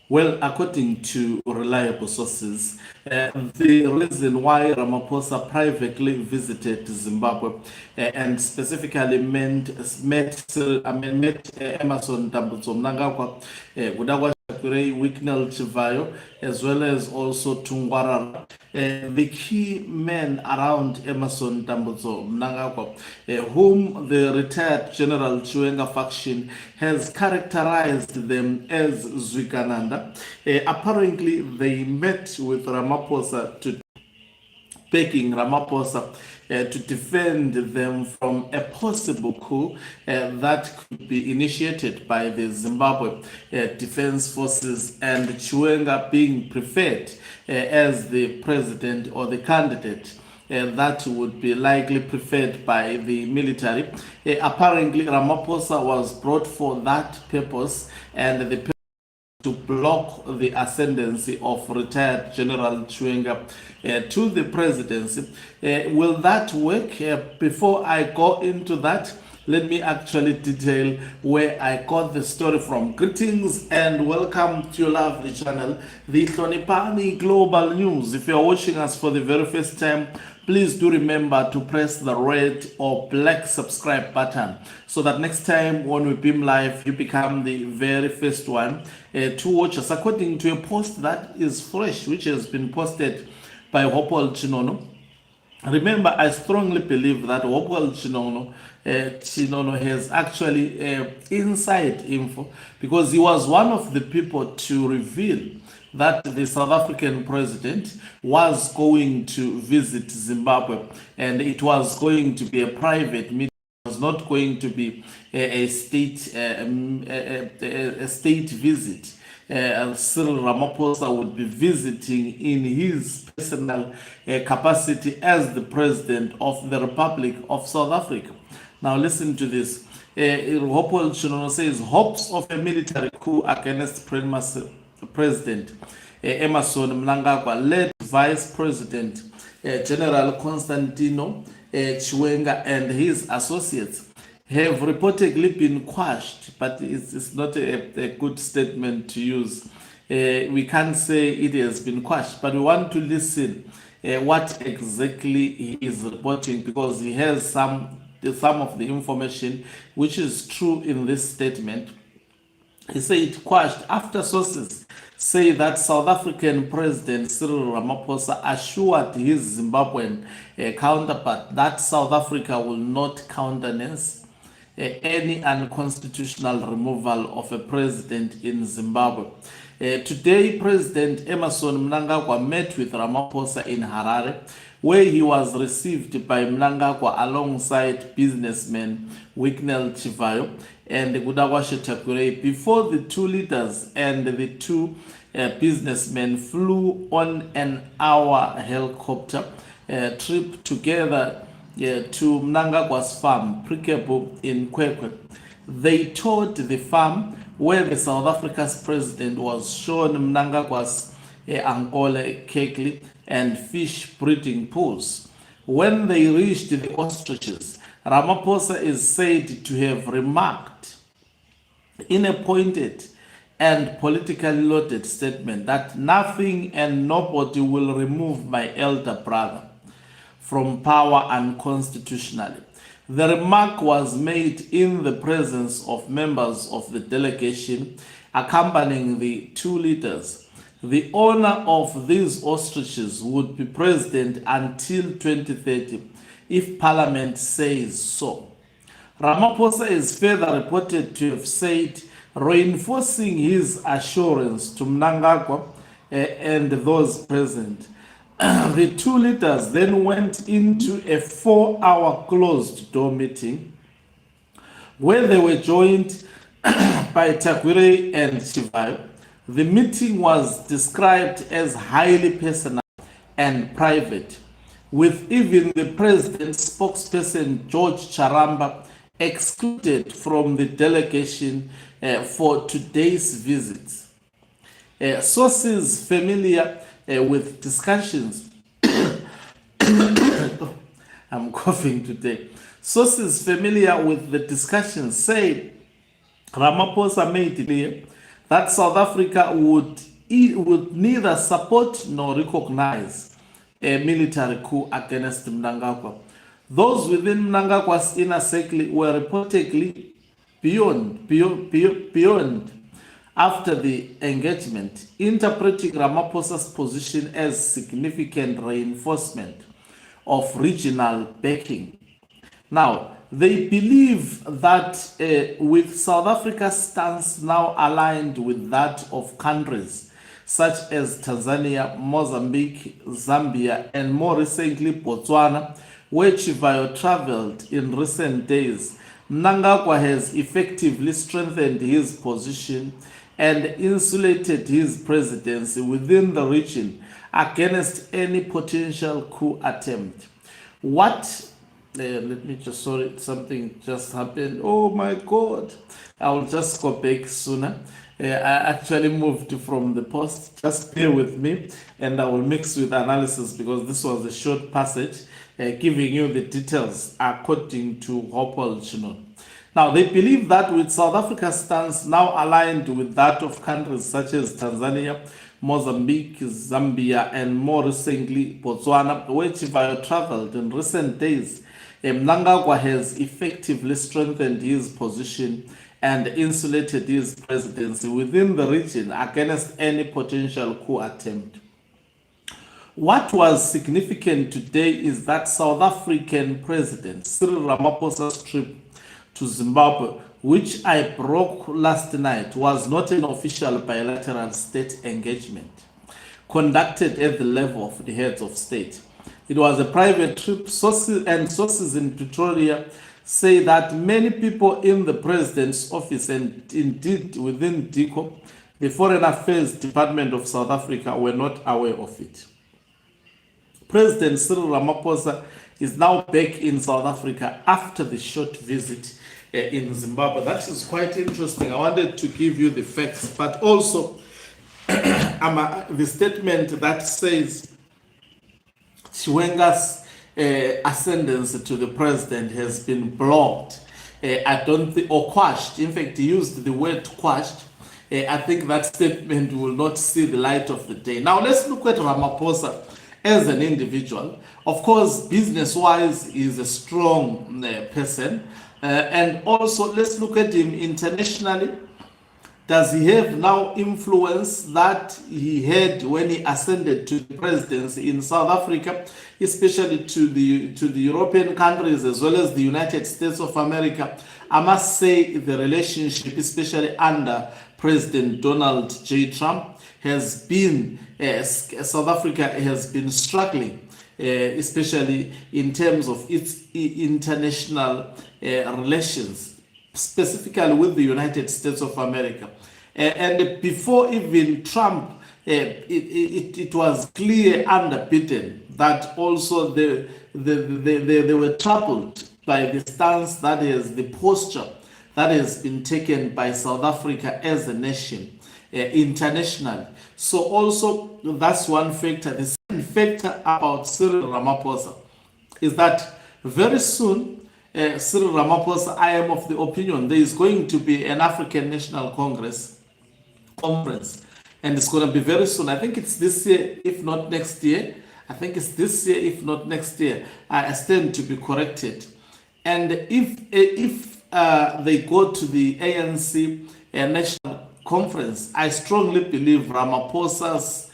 Well, according to reliable sources, the reason why Ramaphosa privately visited Zimbabwe and specifically met Emerson Mnangagwa, Mnangagwa Wicknell Chivayo, as well as also Tungwarara, the key men around Emerson Mnangagwa, whom the retired General Chiwenga faction has characterized them as Zwikananda. Apparently, they met with Ramaphosa to begging Ramaphosa to defend them from a possible coup that could be initiated by the Zimbabwe Defense Forces, and Chiwenga being preferred as the president or the candidate that would be likely preferred by the military. Apparently, Ramaphosa was brought for that purpose, and the to block the ascendancy of retired General Chiwenga to the presidency. Will that work? Before I go into that, let me actually detail where I got the story from. Greetings and welcome to your lovely channel, the Hlonipani Global News. If you're watching us for the very first time, please do remember to press the red or black subscribe button so that next time when we beam live, you become the very first one to watch us, according to a post that is fresh, which has been posted by Hopewell Chinono. Remember, I strongly believe that Hopewell Chinono has actually inside info, because he was one of the people to reveal that the South African president was going to visit Zimbabwe, and it was going to be a private meeting. It was not going to be a state visit. Cyril Ramaphosa would be visiting in his personal capacity as the president of the Republic of South Africa. Now listen to this. Hopewell Chinono says hopes of a military coup against President Emerson Mnangagwa led Vice President General Constantino Chiwenga and his associates have reportedly been quashed, but it's not a good statement to use. We can't say it has been quashed, but we want to listen what exactly he is reporting, because he has some of the information which is true in this statement. He said quashed after sources say that South African President Cyril Ramaphosa assured his Zimbabwean counterpart that South Africa will not countenance any unconstitutional removal of a president in Zimbabwe. Today, President Emerson Mnangagwa met with Ramaphosa in Harare, where he was received by Mnangagwa alongside businessman Wicknell Chivayo and Gudawashe Takurei. Before the two leaders and the two businessmen flew on an hour helicopter trip together to Mnangagwa's farm, Prikebu in Kwekwe. They toured the farm where the South Africa's president was shown Mnangagwa's Angole, Kekli, and fish breeding pools. When they reached the ostriches, Ramaphosa is said to have remarked in a pointed and politically loaded statement that nothing and nobody will remove my elder brother from power unconstitutionally. The remark was made in the presence of members of the delegation accompanying the two leaders. The owner of these ostriches would be president until 2030 if Parliament says so. Ramaphosa is further reported to have said, reinforcing his assurance to Mnangagwa and those present. The two leaders then went into a 4-hour closed door meeting where they were joined by Takwire and Chivayo. The meeting was described as highly personal and private, with even the president's spokesperson George Charamba excluded from the delegation for today's visit. Sources familiar with discussions I'm coughing today. Sources familiar with the discussions say Ramaphosa made clear that South Africa would neither support nor recognize a military coup against Mnangagwa. Those within Mnangagwa's inner circle were reportedly beyond after the engagement, interpreting Ramaphosa's position as significant reinforcement of regional backing. Now, they believe that with South Africa's stance now aligned with that of countries such as Tanzania, Mozambique, Zambia, and more recently Botswana, where Chiwenga traveled in recent days, Mnangagwa has effectively strengthened his position and insulated his presidency within the region against any potential coup attempt. Let me just, sorry, something just happened. Oh my God. I will just go back sooner. I actually moved from the post. Just bear with me and I will mix with analysis because this was a short passage giving you the details according to Hopewell Chinon. Now, they believe that with South Africa's stance now aligned with that of countries such as Tanzania, Mozambique, Zambia, and more recently Botswana, where Chiwenga traveled in recent days, Mnangagwa has effectively strengthened his position and insulated his presidency within the region against any potential coup attempt. What was significant today is that South African President Cyril Ramaphosa's trip to Zimbabwe, which I broke last night, was not an official bilateral state engagement conducted at the level of the heads of state. It was a private trip. Sources in Pretoria say that many people in the president's office and indeed within DICO, the Foreign Affairs Department of South Africa, were not aware of it. President Cyril Ramaphosa is now back in South Africa after the short visit in Zimbabwe. That is quite interesting. I wanted to give you the facts, but also the statement that says Chiwenga's ascendance to the president has been blocked. I don't think, or quashed. In fact, he used the word quashed. I think that statement will not see the light of the day. Now, let's look at Ramaphosa as an individual. Of course, business-wise, he's a strong person. And also, let's look at him internationally. Does he have now influence that he had when he ascended to the presidency in South Africa, especially to the European countries as well as the United States of America? I must say the relationship, especially under President Donald J. Trump, has been, South Africa has been struggling, especially in terms of its international relations, specifically with the United States of America. And before even Trump, it was clear underbidden that also they were troubled by the stance, that is the posture that has been taken by South Africa as a nation internationally. So also that's one factor. The second factor about Cyril Ramaphosa is that very soon Cyril Ramaphosa, I am of the opinion there is going to be an African National Conference, and it's going to be very soon. I think it's this year, if not next year. I think it's this year, if not next year. I stand to be corrected. And if they go to the ANC National Conference, I strongly believe Ramaphosa's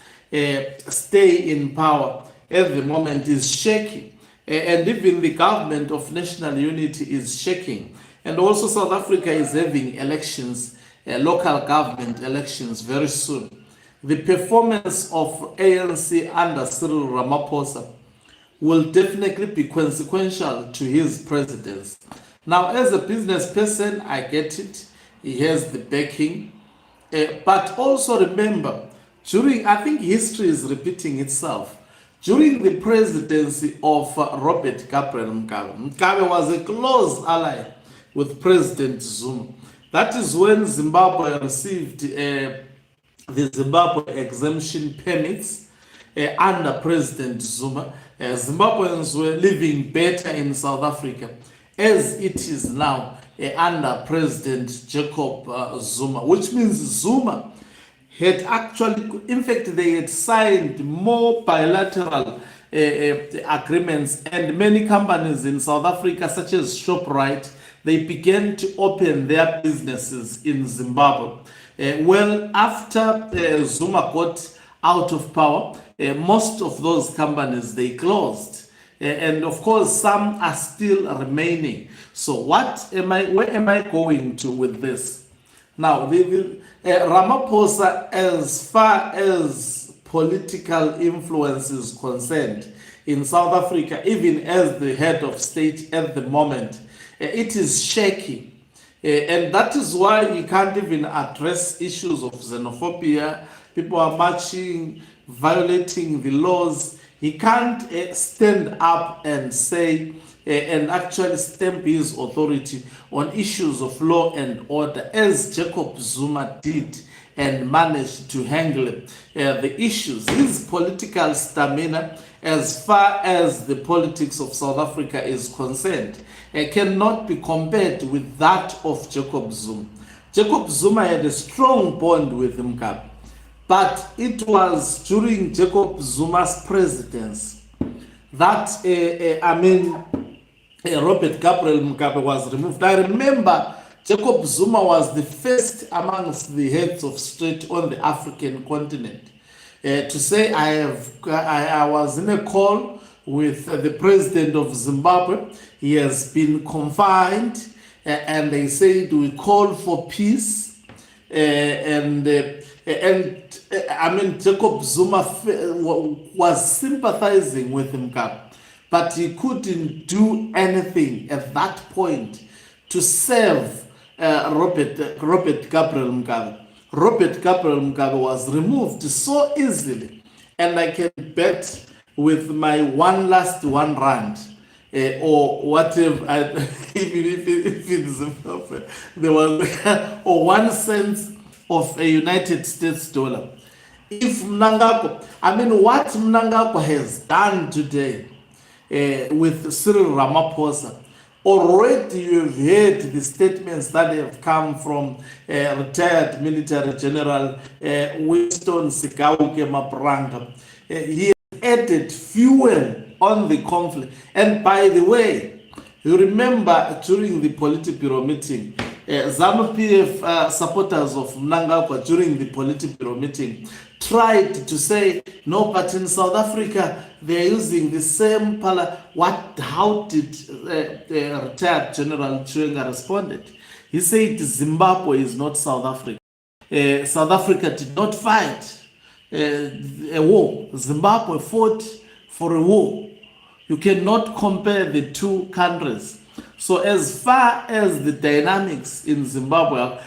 stay in power at the moment is shaky. And even the government of national unity is shaking. And also South Africa is having elections, local government elections very soon. The performance of ANC under Cyril Ramaphosa will definitely be consequential to his presidency. Now, as a business person, I get it. He has the backing. But also remember, I think history is repeating itself. During the presidency of Robert Gabriel Mugabe was a close ally with President Zuma. That is when Zimbabwe received the Zimbabwe exemption permits under President Zuma. Zimbabweans were living better in South Africa as it is now under President Jacob Zuma, which means Zuma had actually, in fact, they had signed more bilateral agreements, and many companies in South Africa, such as ShopRite, they began to open their businesses in Zimbabwe. Well, after Zuma got out of power, most of those companies, they closed. And of course, some are still remaining. So where am I going to with this? Now, Ramaphosa, as far as political influence is concerned in South Africa, even as the head of state at the moment, it is shaky. And that is why he can't even address issues of xenophobia. People are marching, violating the laws. He can't stand up and say and actually stamp his authority on issues of law and order, as Jacob Zuma did and managed to handle the issues. His political stamina, as far as the politics of South Africa is concerned, cannot be compared with that of Jacob Zuma. Jacob Zuma had a strong bond with Mugabe, but it was during Jacob Zuma's presidency that, Robert Gabriel Mugabe was removed. I remember Jacob Zuma was the first amongst the heads of state on the African continent to say, I was in a call with the president of Zimbabwe. He has been confined, and they said we call for peace. Jacob Zuma was sympathizing with Mugabe, but he couldn't do anything at that point to save Robert Gabriel Mugabe. Robert Gabriel Mugabe was removed so easily, and I can bet with my one last one rand or whatever, if it's there was or 1 cent of a United States dollar. If Mnangagwa, what Mnangagwa has done today with Cyril Ramaphosa, already you have heard the statements that have come from retired military general Winston Sikauke Mapranga. He has added fuel on the conflict. And by the way, you remember during the Politburo meeting, ZANU-PF supporters of Mnangagwa during the Politburo meeting tried to say, no, but in South Africa, they're using the same how did retired General Chiwenga responded? He said, Zimbabwe is not South Africa. South Africa did not fight a war. Zimbabwe fought for a war. You cannot compare the two countries. So as far as the dynamics in Zimbabwe,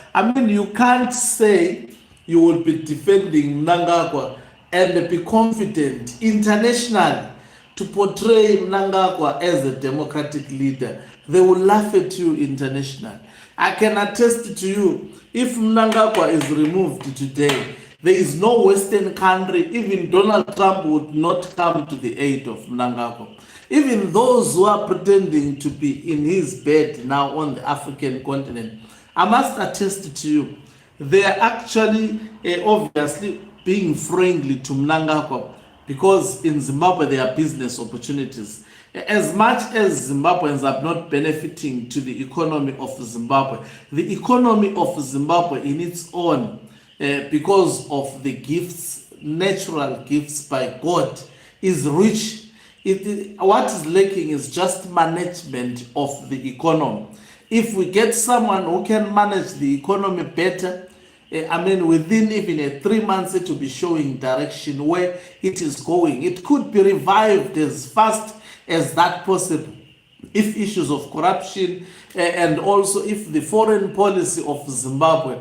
you can't say you will be defending Mnangagwa and be confident internationally to portray Mnangagwa as a democratic leader. They will laugh at you internationally. I can attest to you, if Mnangagwa is removed today, there is no Western country, even Donald Trump would not come to the aid of Mnangagwa. Even those who are pretending to be in his bed now on the African continent, I must attest to you, they are actually obviously being friendly to Mnangagwa, because in Zimbabwe there are business opportunities. As much as Zimbabweans are not benefiting to the economy of Zimbabwe, the economy of Zimbabwe in its own, because of the gifts, natural gifts by God, is rich. What is lacking is just management of the economy. If we get someone who can manage the economy better, within even 3 months, it will be showing direction where it is going. It could be revived as fast as that possible. If issues of corruption and also if the foreign policy of Zimbabwe,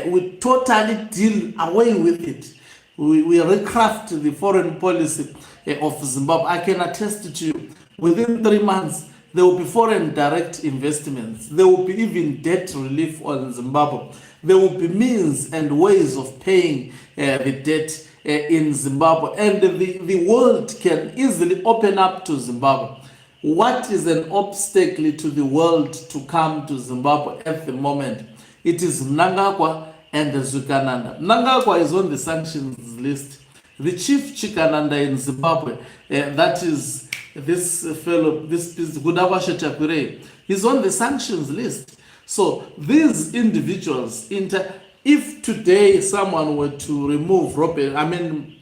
we totally deal away with it. We recraft the foreign policy of Zimbabwe. I can attest to you, within 3 months, there will be foreign direct investments. There will be even debt relief on Zimbabwe. There will be means and ways of paying the debt in Zimbabwe. And the world can easily open up to Zimbabwe. what is an obstacle to the world to come to Zimbabwe at the moment? It is Mnangagwa and the Zukananda. Mnangagwa is on the sanctions list. The chief Chikananda in Zimbabwe, that is this fellow, this Gudawashe Chakwire, is on the sanctions list. So these individuals, if today someone were to remove Emerson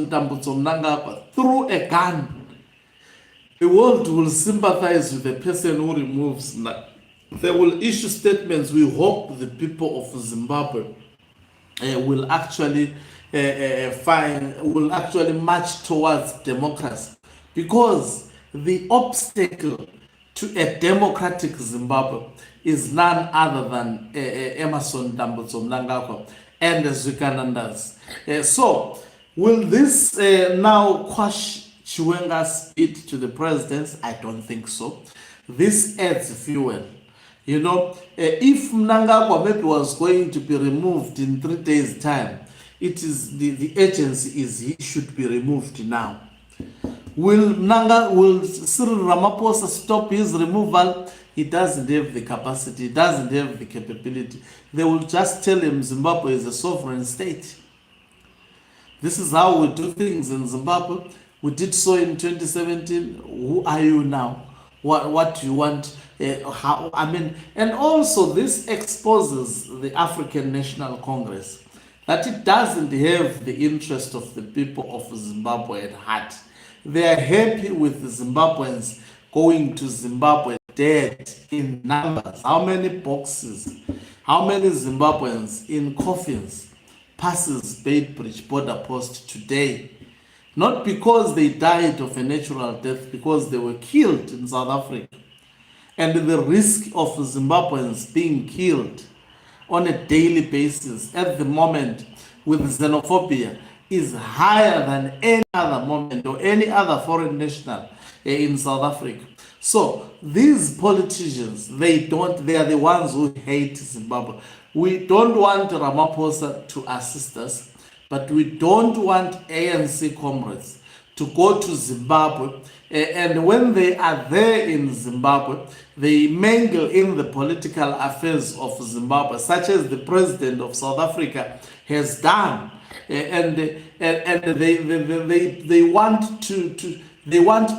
Tambutso Mnangagwa through a gun, the world will sympathize with the person who removes. They will issue statements. We hope the people of Zimbabwe will actually march towards democracy, because the obstacle to a democratic Zimbabwe is none other than Emerson Tambutso Mnangagwa and the Zukanandas. So will this now quash Chiwenga's bid to the presidency? I don't think so. This adds fuel. If Mnangagwa maybe was going to be removed in 3 days' time, it is the agency is he should be removed now. Will Cyril Ramaphosa stop his removal? He doesn't have the capacity, he doesn't have the capability. They will just tell him Zimbabwe is a sovereign state. This is how we do things in Zimbabwe. We did so in 2017. Who are you now? What do you want? And also this exposes the African National Congress that it doesn't have the interest of the people of Zimbabwe at heart. They are happy with the Zimbabweans going to Zimbabwe dead in numbers. How many boxes, how many Zimbabweans in coffins passes Beitbridge border post today? Not because they died of a natural death, because they were killed in South Africa. And the risk of Zimbabweans being killed on a daily basis at the moment with xenophobia is higher than any other moment or any other foreign national in South Africa. So these politicians, they are the ones who hate Zimbabwe. We don't want Ramaphosa to assist us, but we don't want ANC comrades to go to Zimbabwe, and when they are there in Zimbabwe, they mingle in the political affairs of Zimbabwe, such as the president of South Africa has done, and they want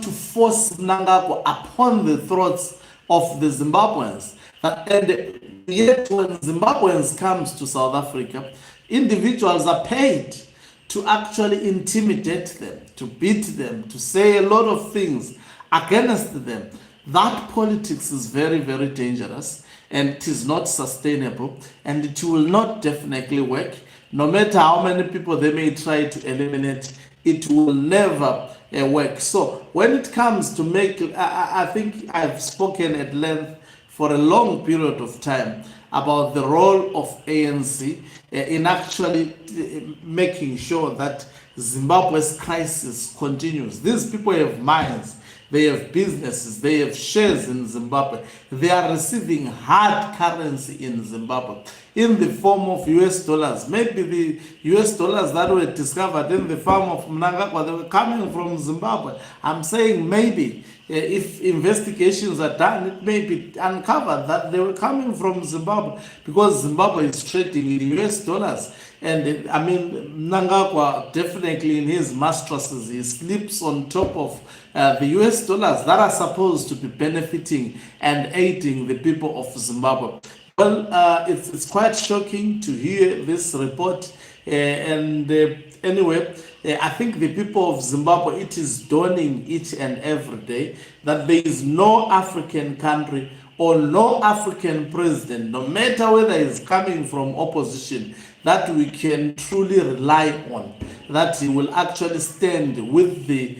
to force Mnangagwa upon the throats of the Zimbabweans. And yet, when Zimbabweans comes to South Africa, individuals are paid to actually intimidate them, to beat them, to say a lot of things against them. That politics is very, very dangerous, and it is not sustainable, and it will not definitely work. No matter how many people they may try to eliminate, it will never work. So when it comes to I think I've spoken at length for a long period of time about the role of ANC in actually making sure that Zimbabwe's crisis continues. These people have minds, they have businesses, they have shares in Zimbabwe. They are receiving hard currency in Zimbabwe in the form of US dollars. Maybe the US dollars that were discovered in the farm of Mnangagwa, they were coming from Zimbabwe. I'm saying maybe if investigations are done, it may be uncovered that they were coming from Zimbabwe, because Zimbabwe is trading in US dollars. And Mnangagwa definitely in his mastresses, he sleeps on top of the US dollars that are supposed to be benefiting and aiding the people of Zimbabwe. Well, it's quite shocking to hear this report. Anyway, I think the people of Zimbabwe, it is dawning each and every day that there is no African country or no African president, no matter whether he's coming from opposition, that we can truly rely on, that he will actually stand with the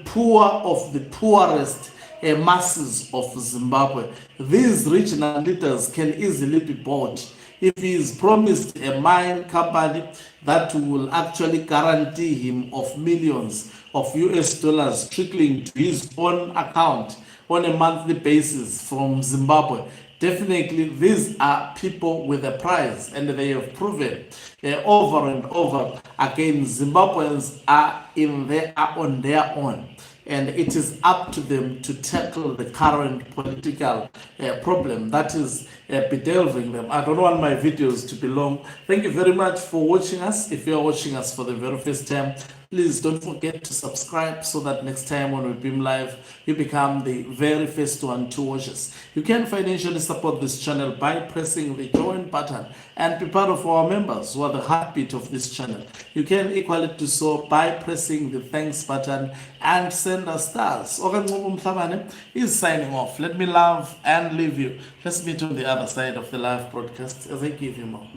poor of the poorest masses of Zimbabwe. These regional leaders can easily be bought. If he is promised a mine company that will actually guarantee him of millions of US dollars trickling to his own account on a monthly basis from Zimbabwe, definitely these are people with a price, and they have proven over and over again Zimbabweans are on their own. and it is up to them to tackle the current political problem that is bedelving them. I don't want my videos to be long. Thank you very much for watching us. If you are watching us for the very first time, please don't forget to subscribe so that next time when we beam live, you become the very first one to watch us. You can financially support this channel by pressing the join button and be part of our members who are the heartbeat of this channel. You can equally do so by pressing the thanks button and send us stars. Okanqobo Mhlabane is signing off. Let me love and leave you. Let's meet on the other side of the live broadcast as I give you more.